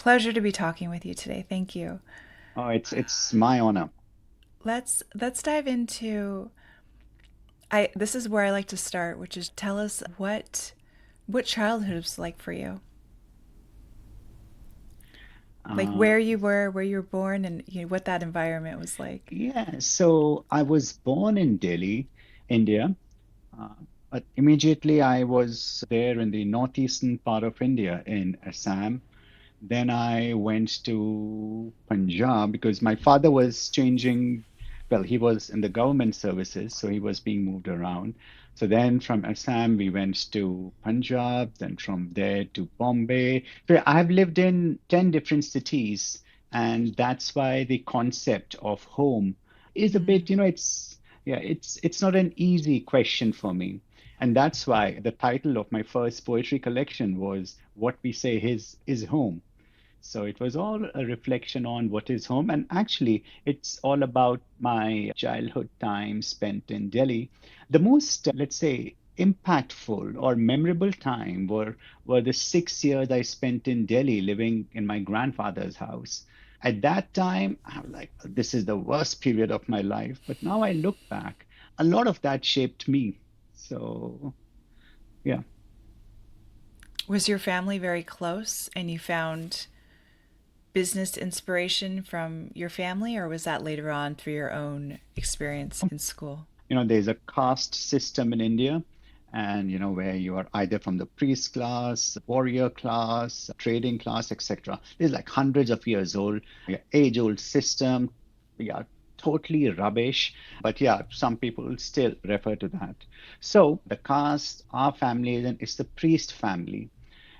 Pleasure to be talking with you today. Thank you. Oh, it's my honor. Let's dive into I this is where I like to start, which is tell us what childhood was like for you. Like Uh, where you were born and what that environment was like. yeah, so I was born in Delhi, India, uh, but immediately I was there in the northeastern part of India in Assam. Then I went to Punjab because my father was changing. Well, he was in the government services, so he was being moved around. So then from Assam, we went to Punjab, then from there to Bombay. So I've lived in 10 different cities, and that's why the concept of home is a bit, Mm. it's not an easy question for me. And that's why the title of my first poetry collection was What We Say is Home. So it was all a reflection on what is home. And actually, it's all about my childhood time spent in Delhi. The most, let's say, impactful or memorable time were the 6 years I spent in Delhi living in my grandfather's house. At that time, I was like, this is the worst period of my life. But now I look back, a lot of that shaped me. So, yeah. Was your family very close and you found business inspiration from your family, or was that later on through your own experience in school? There's a caste system in India, and where you are either from the priest class, warrior class, trading class, etc. There's like hundreds of years old, yeah, age-old system. Yeah, totally rubbish. But yeah, some people still refer to that. So the caste, our family, then is the priest family.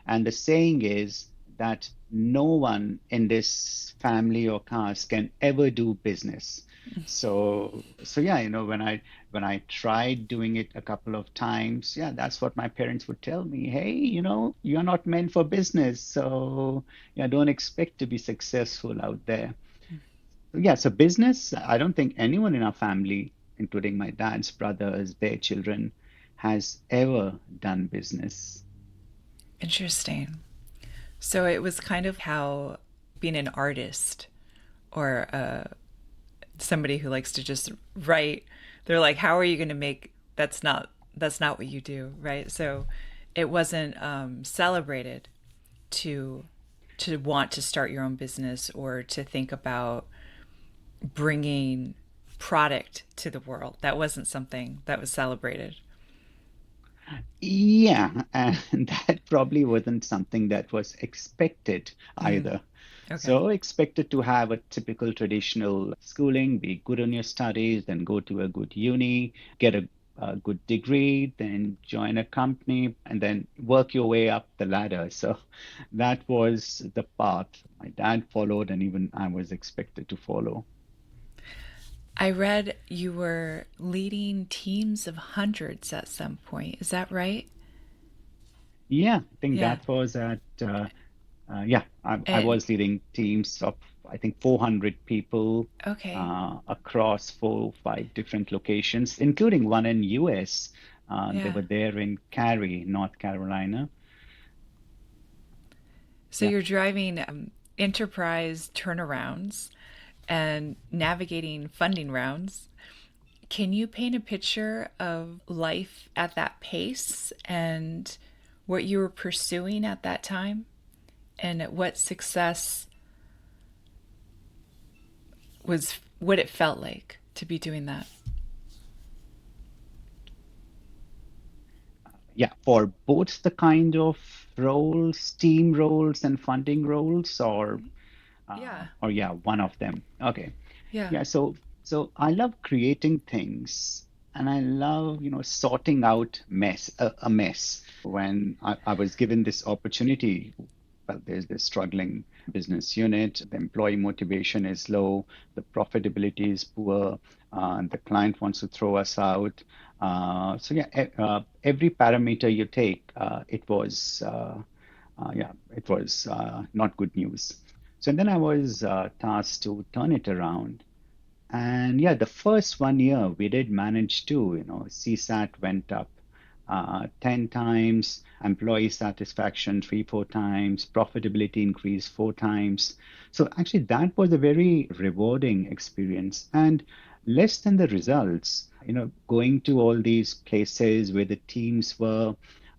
And the saying is that no one in this family or caste can ever do business. So yeah, when I tried doing it a couple of times, yeah, that's what my parents would tell me. Hey, you're not meant for business, so yeah, don't expect to be successful out there. Yeah, so business, I don't think anyone in our family, including my dad's brothers, their children, has ever done business. Interesting. So it was kind of how being an artist or somebody who likes to just write, they're like, how are you going to make that's not what you do, right? So it wasn't celebrated to want to start your own business or to think about bringing product to the world. That wasn't something that was celebrated. Yeah, and that probably wasn't something that was expected Mm, either. okay. So expected to have a typical traditional schooling, be good on your studies, then go to a good uni, get a good degree, then join a company, and then work your way up the ladder. So that was the path my dad followed, and even I was expected to follow. I read you were leading teams of hundreds at some point. Is that right? Yeah, I think Yeah. that was at yeah, I And was leading teams of, I think, 400 people okay. across 5 different locations, including one in US. They Yeah. were there in Cary, North Carolina. So Yeah. you're driving enterprise turnarounds and navigating funding rounds. Can you paint a picture of life at that pace and what you were pursuing at that time and what success was, what it felt like to be doing that? Yeah, for both the kind of roles, team roles and funding roles, Yeah. or yeah, one of them. Okay. Yeah. Yeah, so I love creating things and I love, sorting out a mess. When I was given this opportunity, well, there's this struggling business unit, the employee motivation is low, the profitability is poor, the client wants to throw us out. So yeah, every parameter you take, it was not good news. So then I was tasked to turn it around. And yeah, the first one year we did manage to, CSAT went up. 10 times, employee satisfaction 3, 4 times, profitability increased 4 times. So actually, that was a very rewarding experience. And less than the results, going to all these places where the teams were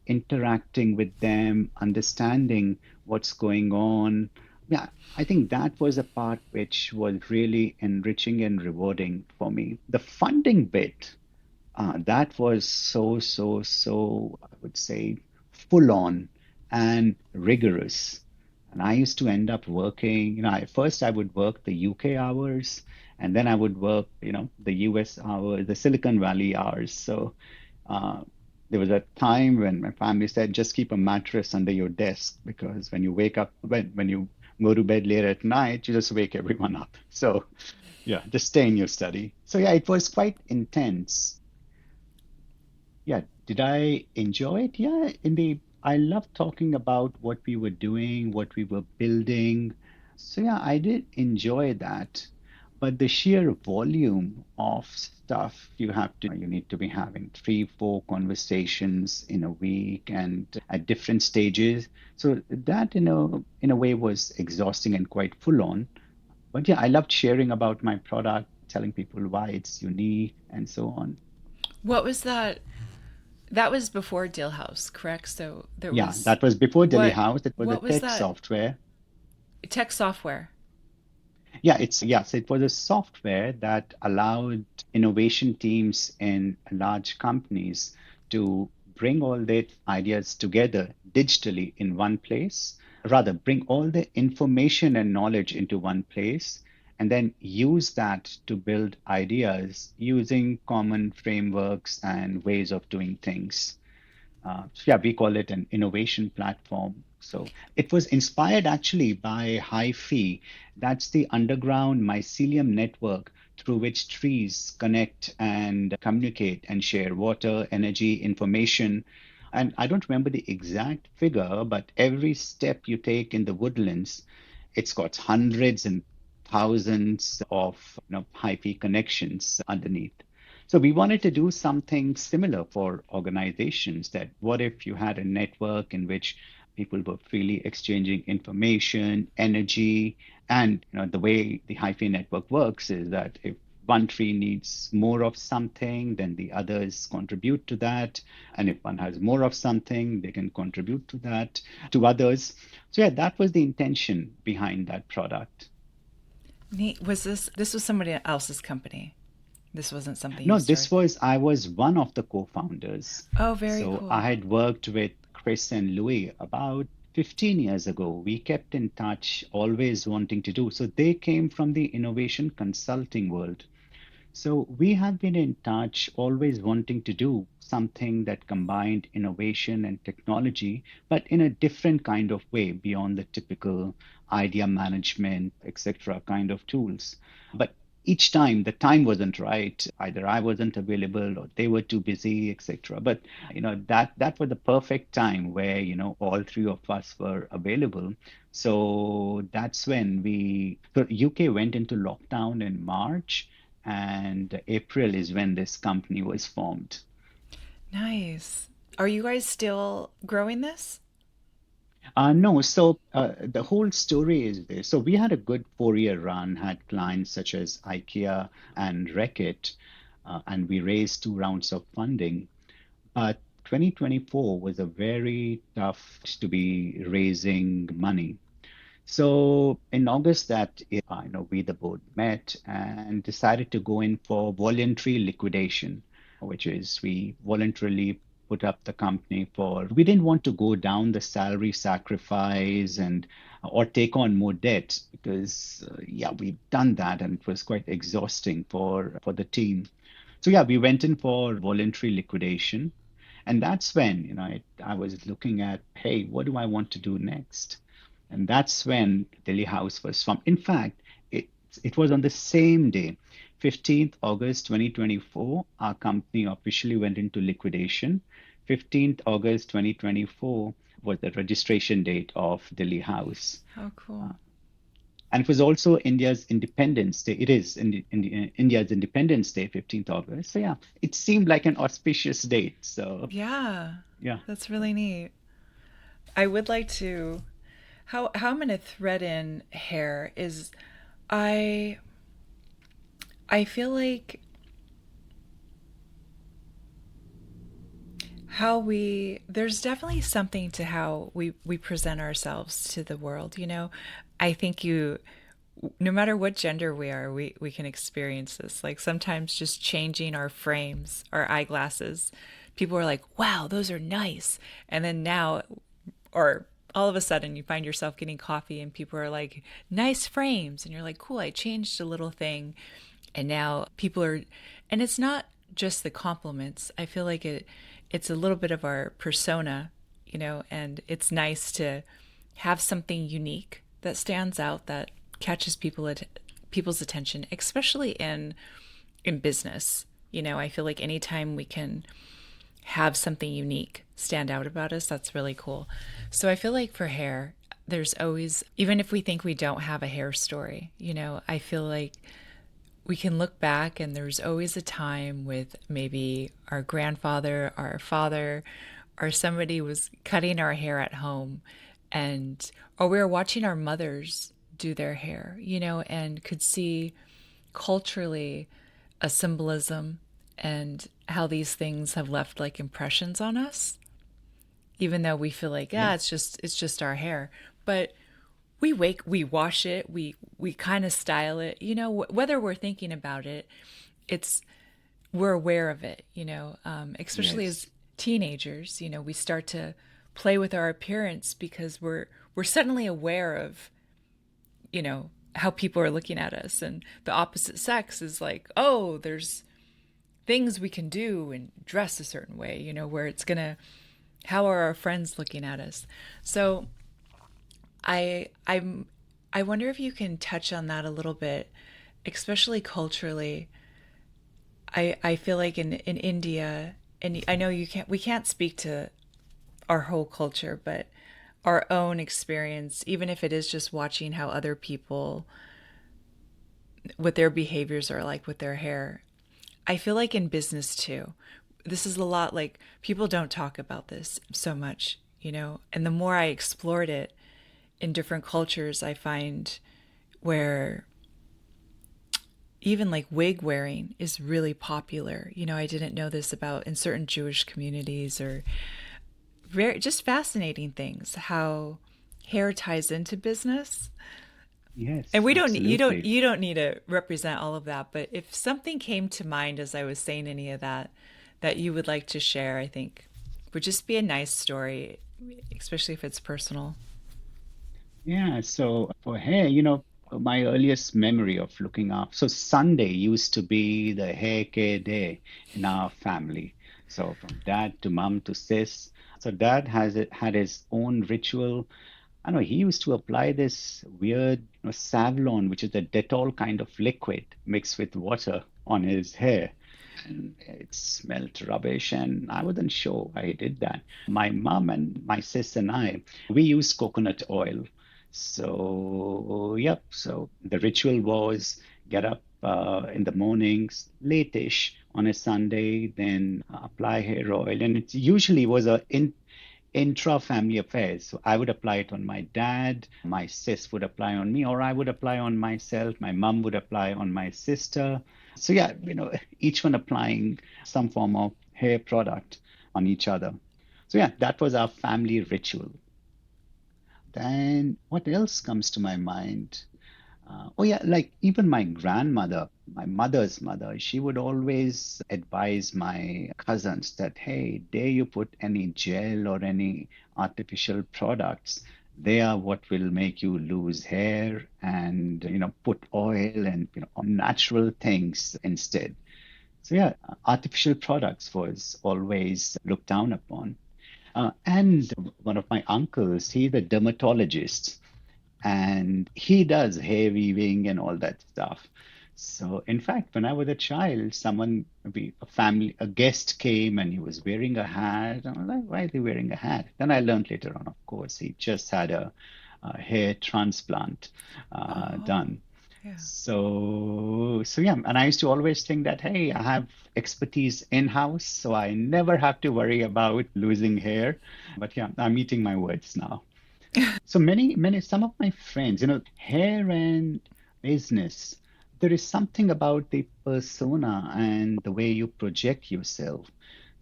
interacting with them, understanding what's going on. Yeah, I think that was a part which was really enriching and rewarding for me. The funding bit, that was so, I would say, full on and rigorous. And I used to end up working, first I would work the UK hours, and then I would work, the US hours, the Silicon Valley hours. So uh, there was a time when my family said, just keep a mattress under your desk because when you wake up, when you go to bed later at night, you just wake everyone up. So yeah, just stay in your study. So yeah, it was quite intense. Yeah, did I enjoy it? Yeah, indeed. I love talking about what we were doing, what we were building. So yeah, I did enjoy that. But the sheer volume of stuff you need to be having 3, 4 conversations in a week and at different stages. So that, in a way was exhausting and quite full on. But yeah, I loved sharing about my product, telling people why it's unique and so on. What was that? That was before Dill House, correct? So there Yeah, was that was before Dilli what House. It was a what was tech that software. tech software? So it was a software that allowed innovation teams in large companies to bring all their ideas together digitally in one place, rather bring all the information and knowledge into one place, and then use that to build ideas using common frameworks and ways of doing things. So yeah, we call it an innovation platform. So it was inspired actually by HiFi. That's the underground mycelium network through which trees connect and communicate and share water, energy, information. And I don't remember the exact figure, but every step you take in the woodlands, it's got hundreds and thousands of HiFi connections underneath. So we wanted to do something similar for organizations that what if you had a network in which people were freely exchanging information, energy, and the way the hyphen network works is that if one tree needs more of something, then the others contribute to that. And if one has more of something, they can contribute to that to others. So yeah, that was the intention behind that product. Neat. This was somebody else's company? This wasn't something you No, started. I was one of the co-founders. Oh, very So cool. I had worked with Chris and Louis about 15 years ago. We kept in touch, always wanting to do. So they came from the innovation consulting world. So we have been in touch, always wanting to do something that combined innovation and technology, but in a different kind of way beyond the typical idea management, etc. kind of tools. But each time the time wasn't right. Either I wasn't available or they were too busy, etc. But that was the perfect time where all three of us were available. So that's when so UK went into lockdown in March, and April is when this company was formed. Nice. Are you guys still growing this? No, so the whole story is this. So we had a good 4-year run, had clients such as IKEA and Reckitt, and we raised 2 rounds of funding. But 2024 was a very tough to be raising money. So in August that year, we the board met and decided to go in for voluntary liquidation, which is we voluntarily put up the company for we didn't want to go down the salary sacrifice and or take on more debt because yeah, we've done that and it was quite exhausting for the team. So yeah, we went in for voluntary liquidation, and that's when I was looking at, hey, what do I want to do next? And that's when Dilli House was formed. In fact, it was on the same day, 15th August 2024, our company officially went into liquidation. 15th August 2024 was the registration date of Dilli House. How cool. And it was also India's Independence Day. It is India's Independence Day, 15th August. So yeah, it seemed like an auspicious date. So Yeah, yeah, that's really neat. I would like to how I'm going to thread in hair is I I feel like how we there's definitely something to how we present ourselves to the world, you know. I think you no matter what gender we are, we can experience this. Like sometimes just changing our frames, our eyeglasses, people are like, wow, those are nice. And then now, or all of a sudden, you find yourself getting coffee and people are like, nice frames. And you're like, cool, I changed a little thing. And now people are, and it's not just the compliments. I feel like it's a little bit of our persona, you know, and it's nice to have something unique that stands out that catches people's attention, especially in business. You know, I feel like anytime we can have something unique stand out about us, that's really cool. So I feel like for hair, there's always, even if we think we don't have a hair story, you know, I feel like we can look back and there's always a time with maybe our grandfather, our father, or somebody was cutting our hair at home and or we were watching our mothers do their hair, you know, and could see culturally a symbolism and how these things have left like impressions on us, even though we feel like, yeah, yeah, it's just our hair. But we wash it, we kind of style it, you know, whether we're thinking about it, it's we're aware of it, you know, especially as yes, teenagers, you know, we start to play with our appearance because we're suddenly aware of, you know, how people are looking at us, and the opposite sex is like, oh, there's things we can do and dress a certain way, you know, where it's gonna, how are our friends looking at us? So I'm I wonder if you can touch on that a little bit, especially culturally. I feel like in India, and I know you can't we can't speak to our whole culture, but our own experience, even if it is just watching how other people what their behaviors are like with their hair. I feel like in business too. This is a lot like people don't talk about this so much, you know. And the more I explored it in different cultures, I find where even like wig wearing is really popular. You know, I didn't know this about in certain Jewish communities or very just fascinating things how hair ties into business. And yes, we don't absolutely. you don't need to represent all of that, but if something came to mind as I was saying any of that that you would like to share, I think would just be a nice story, especially if it's personal. Yeah, so for hair, my earliest memory of looking up. So Sunday used to be the hair care day in our family. So from dad to mom to sis. So dad had his own ritual. I know he used to apply this weird, Savlon, which is a Dettol kind of liquid mixed with water on his hair. And it smelled rubbish, and I wasn't sure why he did that. My mom and my sis and I, we use coconut oil. So, yep. So the ritual was get up in the mornings, late-ish on a Sunday, then apply hair oil. And it usually was a intra-family affairs. So I would apply it on my dad, my sis would apply on me, or I would apply on myself, my mom would apply on my sister. So yeah, each one applying some form of hair product on each other. So yeah, that was our family ritual. Then what else comes to my mind? Oh yeah, like even my grandmother, my mother's mother, she would always advise my cousins that, hey, dare you put any gel or any artificial products, they are what will make you lose hair, and put oil and natural things instead. So yeah, artificial products was always looked down upon. And one of my uncles, he's a dermatologist and he does hair weaving and all that stuff. So, in fact, when I was a child, a guest came and he was wearing a hat. I was like, why is he wearing a hat? Then I learned later on, of course, he just had hair transplant Oh, done. yeah. So yeah, and I used to always think that, hey, I have expertise in-house, so I never have to worry about losing hair. But yeah, I'm eating my words now. So some of my friends, hair and business, there is something about the persona and the way you project yourself.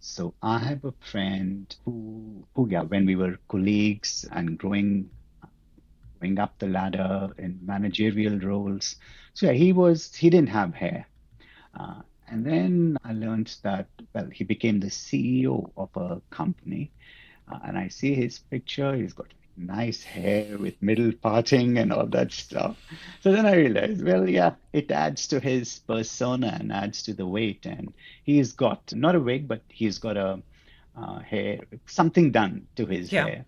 So I have a friend yeah, when we were colleagues and going up the ladder in managerial roles. So yeah, he didn't have hair. And then I learned that, well, he became the CEO of a company. And I see his picture. He's got nice hair with middle parting and all that stuff. So then I realized, well, yeah, it adds to his persona and adds to the weight. And he's got not a wig, but he's got a hair, something done to his Yeah. hair.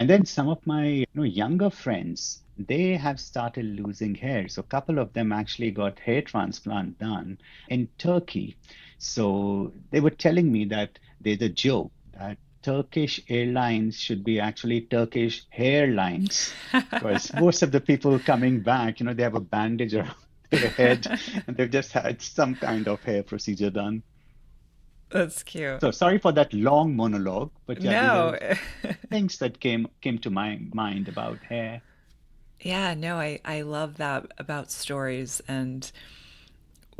And then some of my younger friends, they have started losing hair. So a couple of them actually got hair transplant done in Turkey. So they were telling me that there's a joke that Turkish Airlines should be actually Turkish hairlines, because most of the people coming back, they have a bandage around their head and they've just had some kind of hair procedure done. That's cute. So sorry for that long monologue, but yeah, these are No. things that came to my mind about hair. Yeah, no, I love that about stories. And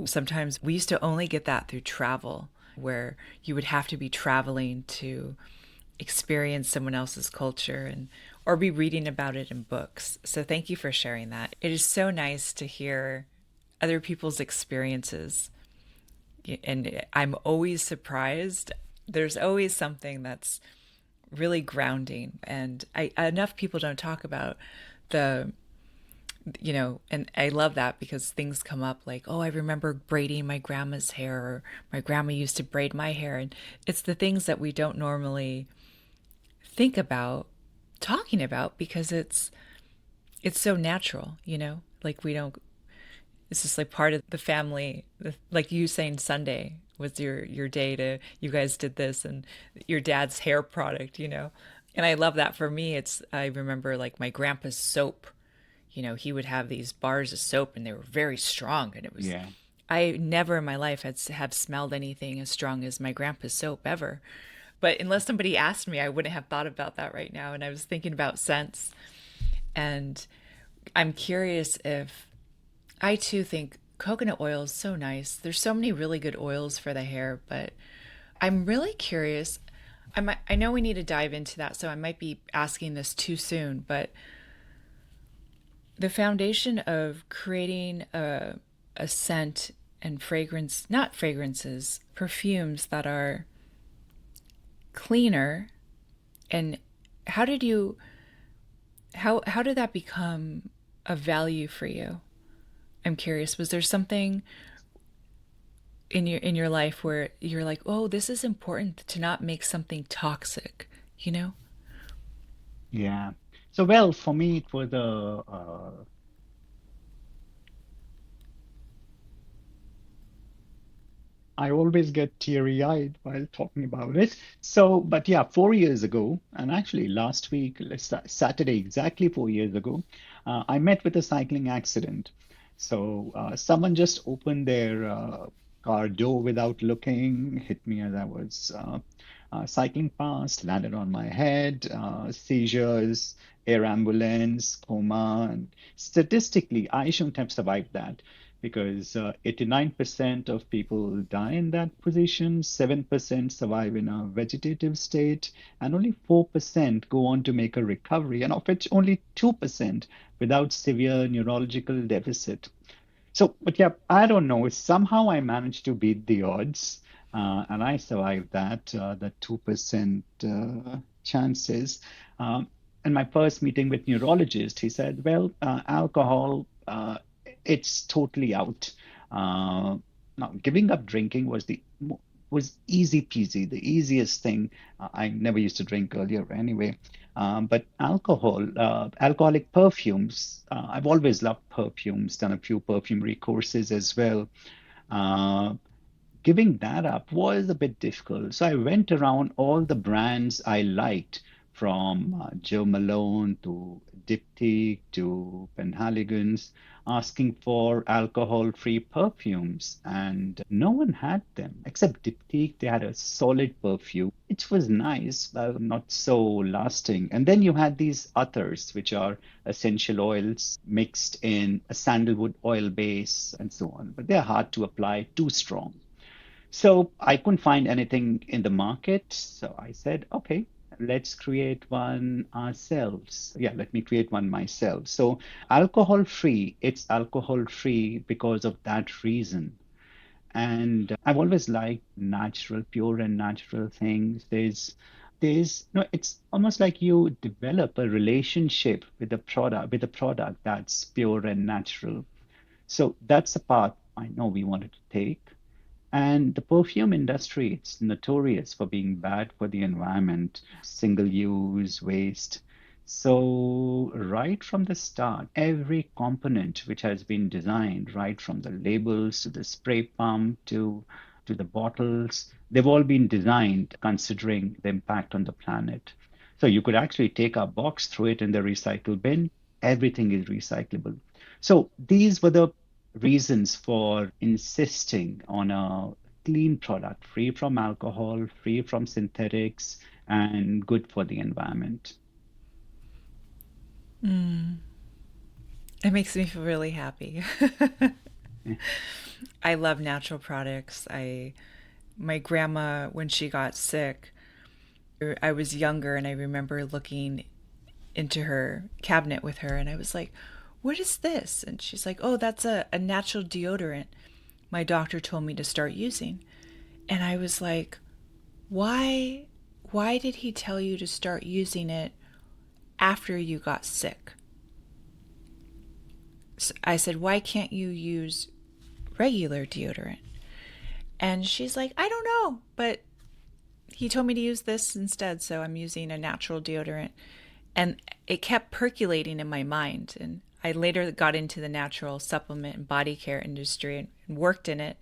sometimes we used to only get that through travel, where you would have to be traveling to experience someone else's culture and or be reading about it in books. So thank you for sharing that. It is so nice to hear other people's experiences. And I'm always surprised. There's always something that's really grounding. And enough people don't talk about the and I love that because things come up like, oh, I remember braiding my grandma's hair, or my grandma used to braid my hair. And it's the things that we don't normally think about talking about because it's so natural, like we don't, it's just like part of the family, like you saying Sunday was your day to, you guys did this, and your dad's hair product, and I love that. For me, it's, I remember like my grandpa's soap. He would have these bars of soap and they were very strong. And it was, Yeah. I never in my life have smelled anything as strong as my grandpa's soap ever. But unless somebody asked me, I wouldn't have thought about that right now. And I was thinking about scents. And I'm curious if I too think coconut oil is so nice. There's so many really good oils for the hair, but I'm really curious. I know we need to dive into that, so I might be asking this too soon, but the foundation of creating a scent and fragrance, not fragrances, perfumes that are cleaner, and how did you how did that become a value for you? I'm curious. Was there something in your life where you're like, "Oh, this is important to not make something toxic," you know? Yeah. So, well, for me, it was I always get teary-eyed while talking about it. So, but yeah, 4 years ago, and actually last week, Saturday, exactly 4 years ago, I met with a cycling accident. So, someone just opened their car door without looking, hit me as I was cycling past, landed on my head, seizures, air ambulance, coma. And statistically, I shouldn't have survived that because 89% of people die in that position, 7% survive in a vegetative state, and only 4% go on to make a recovery, and of which only 2% without severe neurological deficit. So, but yeah, I don't know. Somehow I managed to beat the odds, and I survived the 2% chances. Um, in my first meeting with neurologist, he said, "Well, alcohol, it's totally out. Uh, Now, giving up drinking was easy peasy, the easiest thing. I never used to drink earlier anyway. But alcoholic perfumes, I've always loved perfumes, done a few perfumery courses as well. Uh, Giving that up was a bit difficult. So I went around all the brands I liked, from Joe Malone to Diptyque to Penhaligon's, asking for alcohol-free perfumes, and no one had them except Diptyque. They had a solid perfume, which was nice, but not so lasting. And then you had these others, which are essential oils mixed in a sandalwood oil base and so on. But they're hard to apply, too strong. So I couldn't find anything in the market. So I said, okay, let's create one ourselves. Yeah, let me create one myself. So alcohol free, it's alcohol free because of that reason. And I've always liked natural, pure and natural things. No, it's almost like you develop a relationship with the product that's pure and natural. So that's the path I know we wanted to take. And the perfume industry, it's notorious for being bad for the environment, single use, waste. So, right from the start, every component which has been designed, right from the labels to the spray pump to the bottles, they've all been designed considering the impact on the planet. So, you could actually take a box, throw it in the recycle bin, everything is recyclable. So, these were the reasons for insisting on a clean product, free from alcohol, free from synthetics, and good for the environment. It makes me feel really happy. Yeah. I love natural products. My grandma, when she got sick, I was younger and I remember looking into her cabinet with her and I was like, "What is this?" And she's like, "Oh, that's a natural deodorant my doctor told me to start using." And I was like, "Why why did he tell you to start using it after you got sick?" So I said, "Why can't you use regular deodorant?" And she's like, "I don't know, but he told me to use this instead, so I'm using a natural deodorant." And it kept percolating in my mind. And I later got into the natural supplement and body care industry and worked in it.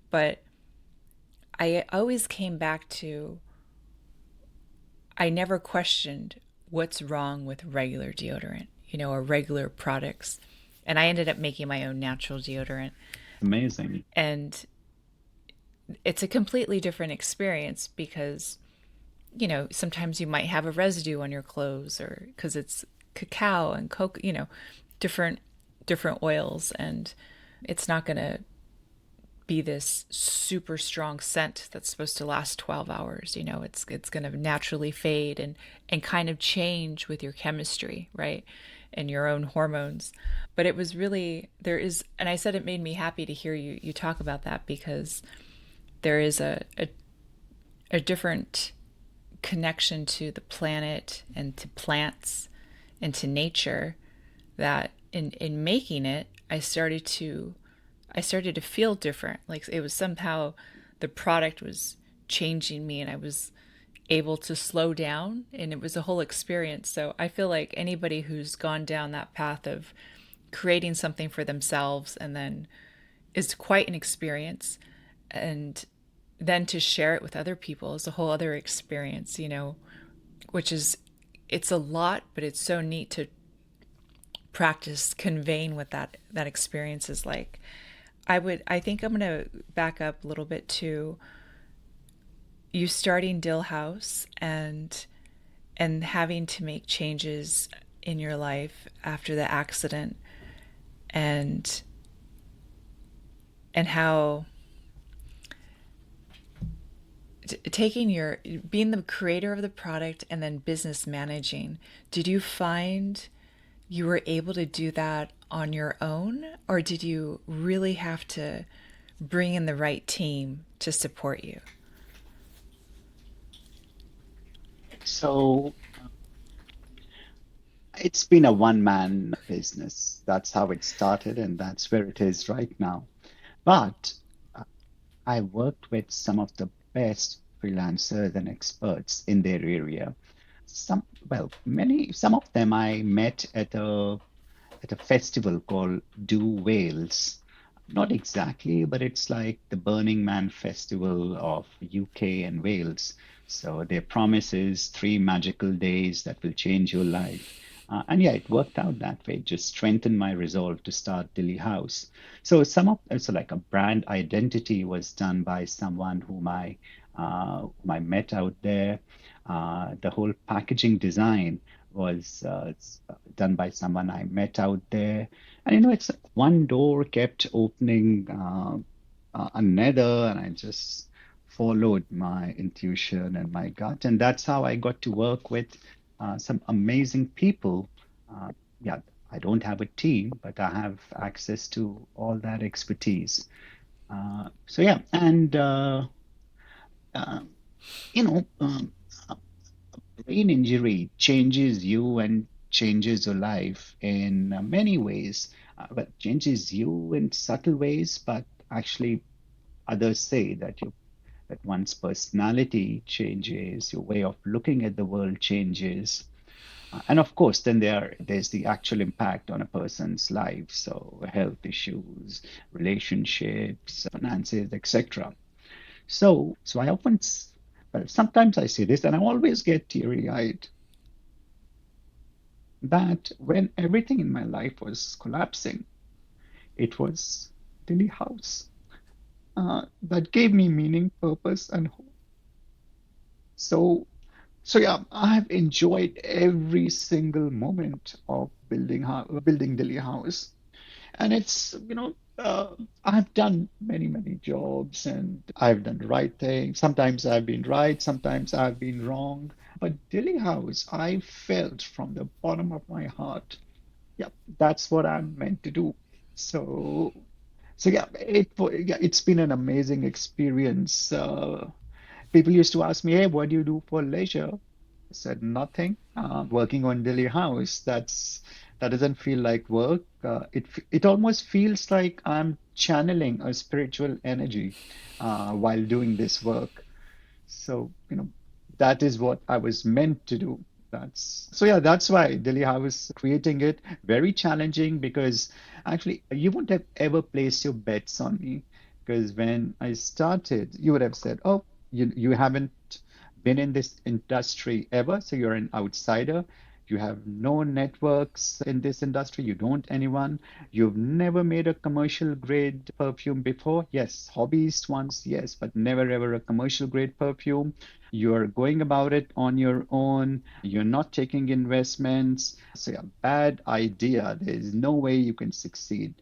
But I always came back to I never questioned what's wrong with regular deodorant, or regular products. And I ended up making my own natural deodorant. Amazing. And it's a completely different experience because sometimes you might have a residue on your clothes or because it's cacao and cocoa, different different oils, and it's not going to be this super strong scent that's supposed to last 12 hours. It's going to naturally fade and kind of change with your chemistry, right? And your own hormones. But it was really and I said it made me happy to hear you talk about that because there is a different connection to the planet and to plants and to nature that in making it I started to feel different. Like it was somehow the product was changing me and I was able to slow down and it was a whole experience. So I feel like anybody who's gone down that path of creating something for themselves and then is quite an experience, and then to share it with other people is a whole other experience, which is it's a lot, but it's so neat to practice conveying what that experience is like. I think I'm going to back up a little bit to you starting Dill House and having to make changes in your life after the accident, and how taking your being the creator of the product and then business managing. Did you find you were able to do that on your own, or did you really have to bring in the right team to support you? So it's been a one-man business. That's how it started, and that's where it is right now. But uh, I worked with some of the best freelancers and experts in their area. Some of them I met at a festival called Do Wales. Not exactly, but it's like the Burning Man Festival of UK and Wales. So their promise is 3 magical days that will change your life. And yeah, it worked out that way. It just strengthened my resolve to start Dilli House. So like a brand identity was done by someone whom I met out there. The whole packaging design was done by someone I met out there. And it's one door kept opening another, and I just followed my intuition and my gut. And that's how I got to work with some amazing people. Uh, yeah, I don't have a team, but I have access to all that expertise. So yeah, and uh, you know, um, brain injury changes you and changes your life in many ways, but changes you in subtle ways. But actually, others say that one's personality changes, your way of looking at the world changes, and of course, then there's the actual impact on a person's life. So health issues, relationships, finances, etc. So I well, sometimes I say this, and I always get teary-eyed that when everything in my life was collapsing, it was Dilli House that gave me meaning, purpose, and hope. So, so yeah, I've enjoyed every single moment of building Dilli House, and I've done many jobs, and I've done the right thing. Sometimes I've been right, sometimes I've been wrong. But Dilli House, I felt from the bottom of my heart, yeah, that's what I'm meant to do. So, so yeah, it's been an amazing experience. People used to ask me, "Hey, what do you do for leisure?" I said, "Nothing. Working on Dilli House. That doesn't feel like work. It almost feels like I'm channeling a spiritual energy while doing this work." So, that is what I was meant to do. That's why Dilli House creating it very challenging, because actually you wouldn't have ever placed your bets on me, because when I started, you would have said, "Oh, you haven't been in this industry ever, so you're an outsider. You have no networks in this industry. You don't anyone. You've never made a commercial grade perfume before. Yes, hobbyist once, yes, but never ever a commercial grade perfume. You're going about it on your own. You're not taking investments. So yeah, bad idea. There's no way you can succeed."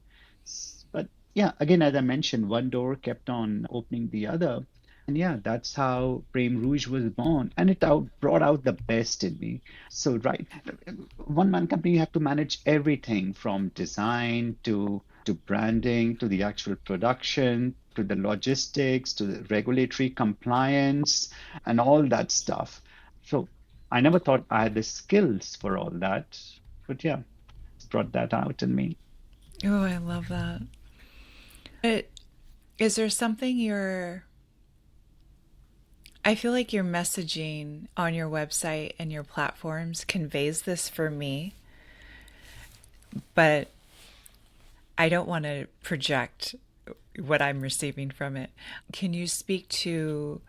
But yeah, again, as I mentioned, one door kept on opening the other. And yeah, that's how Prem Rouge was born. And brought out the best in me. So, right, one man company, you have to manage everything from design to branding, to the actual production, to the logistics, to the regulatory compliance, and all that stuff. So, I never thought I had the skills for all that. But yeah, it's brought that out in me. Oh, I love that. But is there something I feel like your messaging on your website and your platforms conveys this for me, but I don't want to project what I'm receiving from it. Can you speak to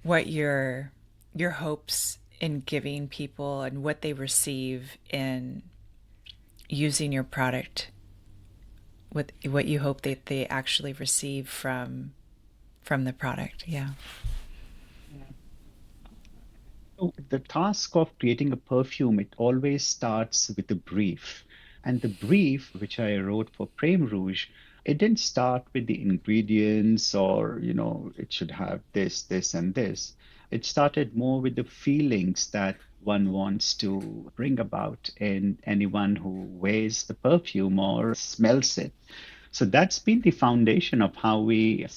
what your hopes in giving people and what they receive in using your product? What you hope that they actually receive from the product? Yeah. So the task of creating a perfume, it always starts with a brief. And the brief, which I wrote for Prem Rouge, it didn't start with the ingredients or, it should have this, and this. It started more with the feelings that one wants to bring about in anyone who wears the perfume or smells it. So that's been the foundation of how we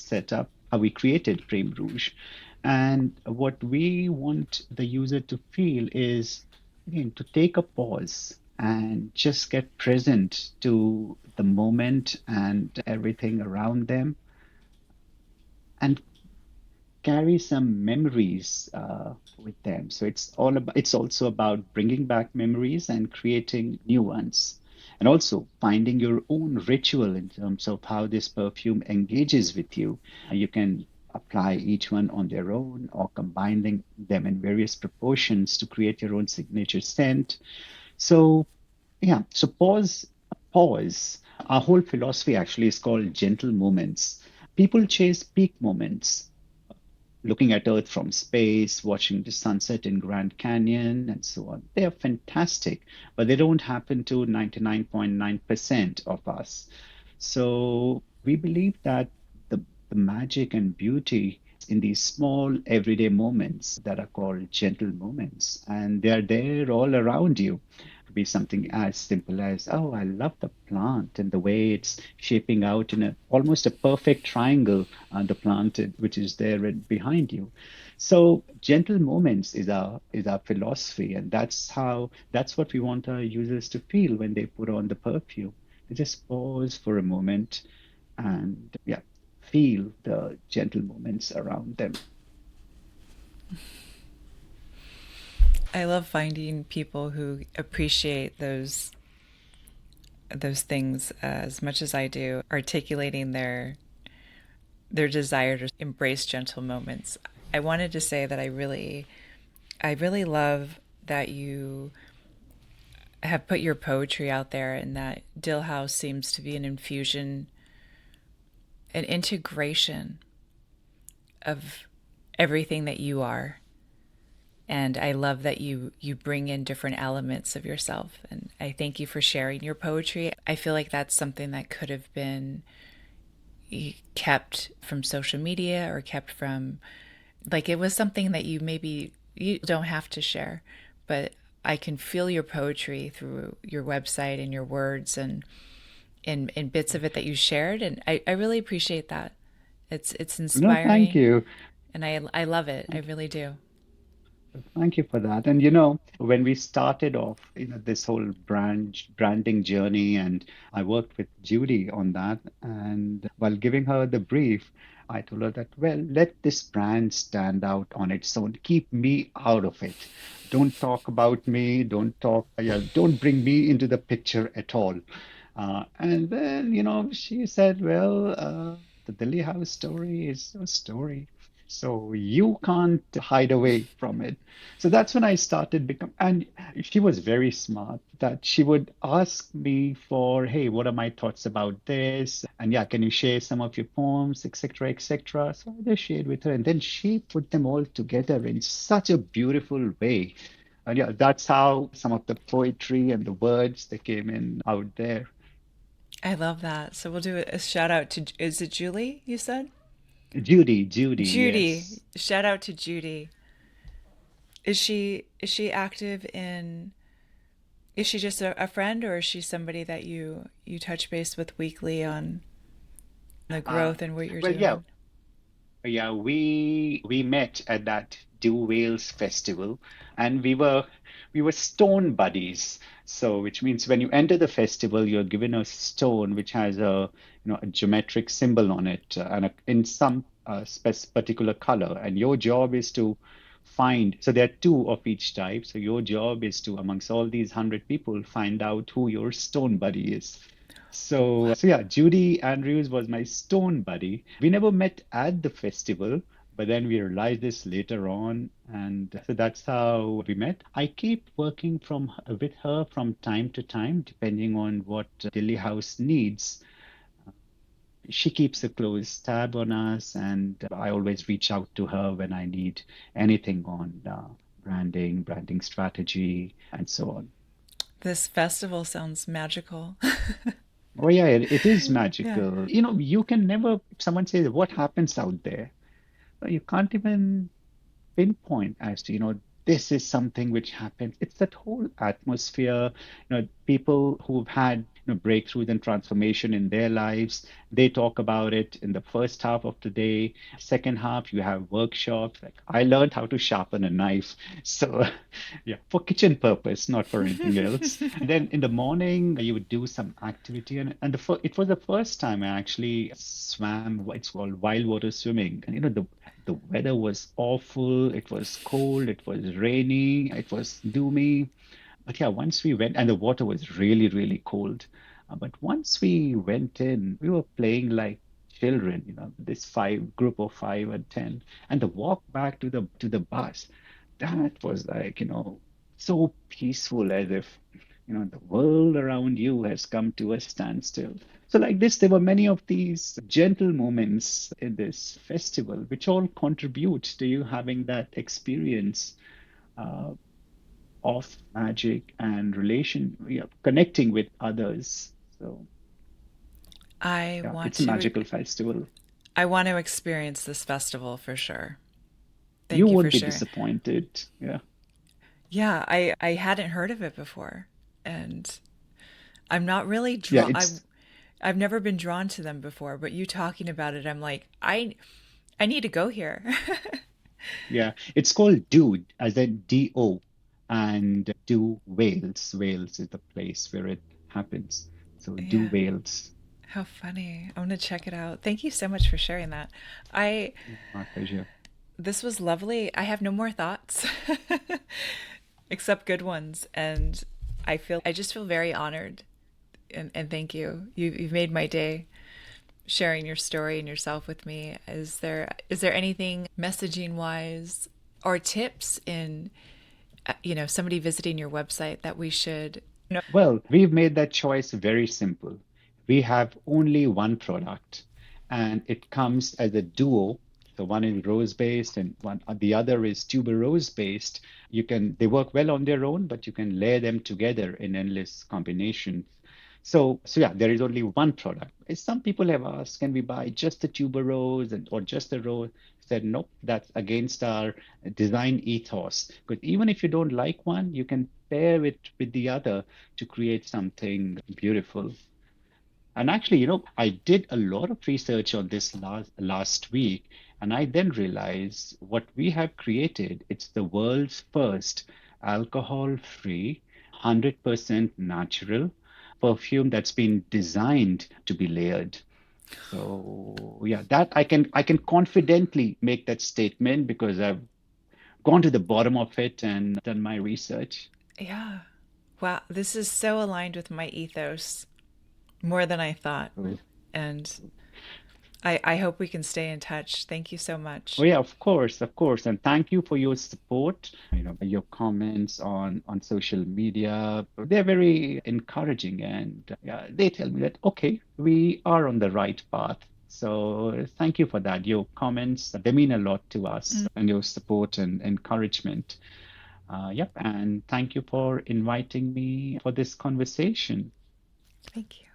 created Prem Rouge. And what we want the user to feel is, again, to take a pause and just get present to the moment and everything around them, and carry some memories with them. So it's also about bringing back memories and creating new ones. And also finding your own ritual in terms of how this perfume engages with you. You can apply each one on their own or combining them in various proportions to create your own signature scent. So yeah, so pause. Our whole philosophy actually is called gentle moments. People chase peak moments, looking at Earth from space, watching the sunset in Grand Canyon, and so on. They are fantastic, but they don't happen to 99.9% of us. So we believe that the magic and beauty in these small everyday moments that are called gentle moments, and they're there all around you. Could be something as simple as, oh, I love the plant and the way it's shaping out in a almost a perfect triangle, the plant which is there behind you. So gentle moments is our philosophy, and that's what we want our users to feel when they put on the perfume. They just pause for a moment and yeah, feel the gentle moments around them. I love finding people who appreciate those things as much as I do, articulating their desire to embrace gentle moments. I wanted to say that I really love that you have put your poetry out there, and that Dill House seems to be an infusion, an integration of everything that you are. And I love that you bring in different elements of yourself. And I thank you for sharing your poetry. I feel like that's something that could have been kept from social media, or kept from, like, it was something that you maybe you don't have to share, but I can feel your poetry through your website and your words, and in bits of it that you shared, and I really appreciate that. It's No, thank inspiring, you. and I love it. I really do. Thank you for that. And when we started off, this whole branding journey, and I worked with Judy on that. And while giving her the brief, I told her that, well, let this brand stand out on its own. Keep me out of it. Don't talk about me. Yeah, don't bring me into the picture at all. And then, she said, well, the Dilli House story is a story. So you can't hide away from it. So that's when I started and she was very smart that she would ask me for, hey, what are my thoughts about this? And yeah, can you share some of your poems, etc., etc. So I just shared with her, and then she put them all together in such a beautiful way. And yeah, that's how some of the poetry and the words that came in out there. I love that. So we'll do a shout out to, is it Julie you said? Judy, Judy. yes. Shout out to Judy. Is she active in, is she just a friend, or is she somebody that you touch base with weekly on the Uh, growth and what you're well, yeah, doing? yeah, we met at that Dew Wales festival, and we were stone buddies. So, which means when you enter the festival, you're given a stone which has a geometric symbol on it, in some particular color, and your job is to find. So there are two of each type. So your job is to, amongst all these 100 people, find out who your stone buddy is. So yeah, Judy Andrews was my stone buddy. We never met at the festival, but then we realized this later on, and so that's how we met. I keep working with her from time to time, depending on what Dilli House needs. She keeps a close tab on us, and I always reach out to her when I need anything on branding strategy, and so on. This festival sounds magical. Oh yeah, it is Yeah. magical. You can never, if someone says, what happens out there? You can't even pinpoint as to, this is something which happens. It's that whole atmosphere, people who've had, breakthroughs and transformation in their lives, they talk about it in the first half of the day. Second half, you have workshops. Like I learned how to sharpen a knife. So yeah, for kitchen purpose, not for anything else. And then in the morning, you would do some activity. And it was the first time I actually swam, it's called wild water swimming. And the weather was awful. It was cold. It was rainy. It was gloomy. But yeah, once we went, and the water was really, really cold. But once we went in, we were playing like children, this group of 5 and 10, and the walk back to the bus, that was like, so peaceful, as if, the world around you has come to a standstill. So like this, there were many of these gentle moments in this festival, which all contribute to you having that experience uh, of magic and connecting with others. So I yeah, want it's a to magical festival. I want to experience this festival for sure. You Thank you for won't be sharing. disappointed. Yeah. Yeah, I hadn't heard of it before, and I'm not really Yeah, drawn. I've never been drawn to them before, but you talking about it, I'm like, I need to go here. it's called Dude, as in Do, and Do Wales. Wales is the place where it happens. So Do Yeah, Wales. how funny. I'm gonna check it out. Thank you so much for sharing that. I My pleasure. This was lovely. I have no more thoughts except good ones, and I just feel very honored, and thank you. You've made my day sharing your story and yourself with me. Is there anything messaging wise or tips in somebody visiting your website that we should know? Well, we've made that choice very simple. We have only one product, and it comes as a duo. So one is rose based, and the other is tuberose based. They work well on their own, but you can layer them together in endless combinations. So yeah, there is only one product. Some people have asked, can we buy just the tuberose or just the rose? Said nope, that's against our design ethos. Because even if you don't like one, you can pair it with the other to create something beautiful. And actually, I did a lot of research on this last week, and I then realized what we have created, it's the world's first alcohol-free, 100% natural perfume that's been designed to be layered. So yeah, that I can confidently make that statement because I've gone to the bottom of it and done my research. Yeah. Wow, this is so aligned with my ethos more than I thought. So, And I hope we can stay in touch. Thank you so oh much. yeah, of course, and thank you for your support. Your comments on social media, they're very encouraging, and yeah, they tell me that okay, we are on the right path. So thank you for that. Your comments, they mean a lot to us, and your support and encouragement. Yep, and thank you for inviting me for this conversation. Thank you.